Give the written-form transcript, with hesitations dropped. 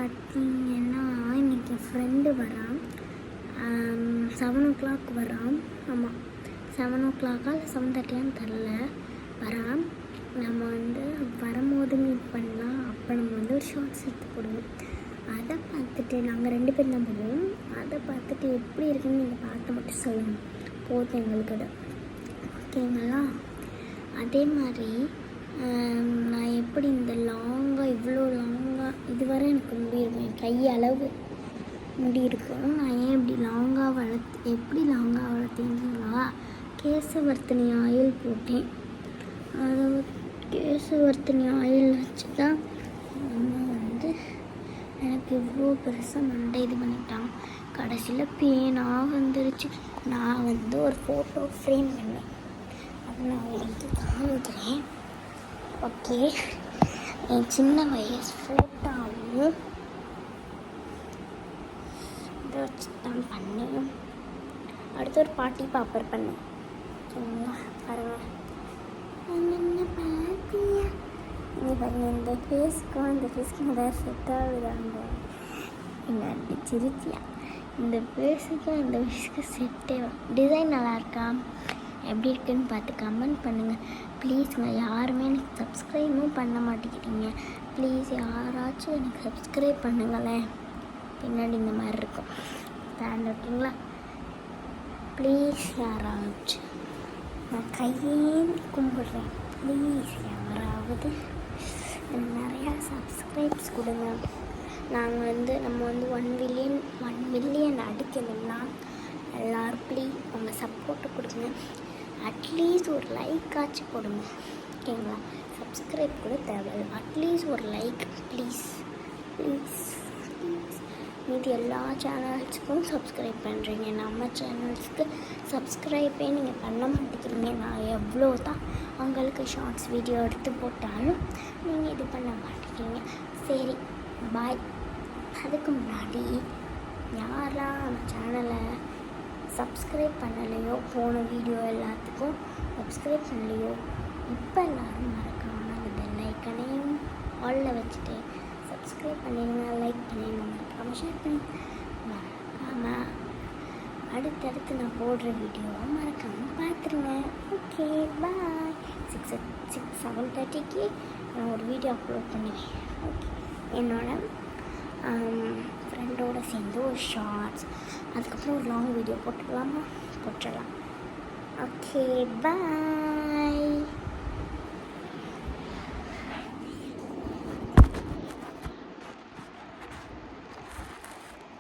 பார்த்தீங்கன்னா இன்றைக்கி ஃப்ரெண்டு வரான். 7 o'clock வரான். ஆமாம், 7 o'clock இல்லை 7:30 தெரில வரான். நம்ம வரும்போது மீட் பண்ணலாம். அப்போ நம்ம ஒரு ஷார்ட்ஸ் எடுத்து போடுவோம். அதை பார்த்துட்டு நாங்கள் 2 பேர் தான் போடுவோம். அதை பார்த்துட்டு எப்படி இருக்குன்னு நீங்கள் பார்த்து மட்டும் சொல்லணும். போதும் எங்களுக்கு அது, ஓகேங்களா? அதே மாதிரி நான் எப்படி இந்த லாங்காக இவ்வளோ லாங்காக இதுவரை எனக்கு முடி இருக்கும், என் கையளவு முடி இருக்கும். நான் ஏன் இப்படி லாங்காக எப்படி லாங்காக வளர்த்தீங்களா? கேசவர்த்தினி ஆயில் போட்டேன். அதை கேசவர்த்தினி ஆயில் வச்சு தான் எனக்கு இவ்வளோ பெருசாக மண்டை இது பண்ணிட்டான். கடைசியில் பேனாக வந்துருச்சு. நான் ஒரு ஃபோட்டோ ஃப்ரேம் பண்ணேன். அதை நான் காமிக்கிறேன். ஓகே, என் சின்ன வயசு ஃபோட்டோவும் இதை வச்சு தான் பண்ணேன். அடுத்து ஒரு பாட்டி பாப்பர் பண்ணேன். சரிங்களா? பாருங்கள், என்ன பார்த்தியா? இங்கே பாருங்கள், இந்த ஃபேஸ்க்கும் இந்த ஃபேஸ்க்கும் ஏதாவது செட் ஆகுதாங்க? என்ன சிரிச்சியா? இந்த ஃபேஸுக்கும் இந்த ஃபேஸுக்கும் செட்டே. டிசைன் நல்லாயிருக்கா? எப்படி இருக்குன்னு பார்த்து கமெண்ட் பண்ணுங்கள் ப்ளீஸுங்க. யாருமே எனக்கு சப்ஸ்கிரைபும் பண்ண மாட்டேங்கிறீங்க. ப்ளீஸ் யாராச்சும் எனக்கு சப்ஸ்கிரைப் பண்ணுங்களேன். பின்னாடி இந்த மாதிரி இருக்கும் ஸ்டாண்ட், ஓகேங்களா? ப்ளீஸ் யாராச்சும், நான் கையே கும்பிட்றேன், ப்ளீஸ் யாராவது நிறையா சப்ஸ்கிரைப்ஸ் கொடுங்க. நாங்கள் நம்ம 1 மில்லியன் அடிக்கணும்னா எல்லோரும் ப்ளீஸ் உங்கள் சப்போர்ட்டை கொடுங்க. அட்லீஸ்ட் ஒரு லைக் ஆச்சு போடுங்க, ஓகேங்களா? சப்ஸ்கிரைப் கூட தேவையில்லை, அட்லீஸ்ட் ஒரு லைக் ப்ளீஸ் ப்ளீஸ் ப்ளீஸ். மீதி எல்லா சேனல்ஸுக்கும் சப்ஸ்கிரைப் பண்ணுறீங்க, நம்ம சேனல்ஸுக்கு சப்ஸ்கிரைப்பே நீங்கள் பண்ண மாட்டேங்கிறீங்க. நான் எவ்வளோ தான் உங்களுக்கு ஷார்ட்ஸ் வீடியோ எடுத்து போட்டாலும் நீங்கள் இது பண்ண மாட்டேங்கிறீங்க. சரி, பாய். அதுக்கு முன்னாடி யாரெல்லாம் நம்ம சேனலை சப்ஸ்கிரைப் பண்ணலையோ, போன வீடியோ எல்லாத்துக்கும் சப்ஸ்கிரைப் பண்ணலையோ, இப்போ எல்லோரும் மறக்காமல் அந்த பெல் ஐக்கனையும் ஆலில் வச்சுட்டு சப்ஸ்கிரைப் பண்ணிடுங்க, லைக் பண்ணிடுங்க, மறக்காமல் ஷேர் பண்ணி மறக்காமல் அடுத்தடுத்து நான் போடுற வீடியோவை மறக்காமல் பார்த்துருங்க. ஓகே, பாய். 7:30 நான் ஒரு வீடியோ அப்லோட் பண்ணுவேன். ஓகே, என்னோட ஃப்ரெண்டோடு சேர்ந்து ஒரு ஷார்ட்ஸ், அதுக்கப்புறம் ஒரு லாங் வீடியோ போட்டுடலாம். ஓகே, பாய்.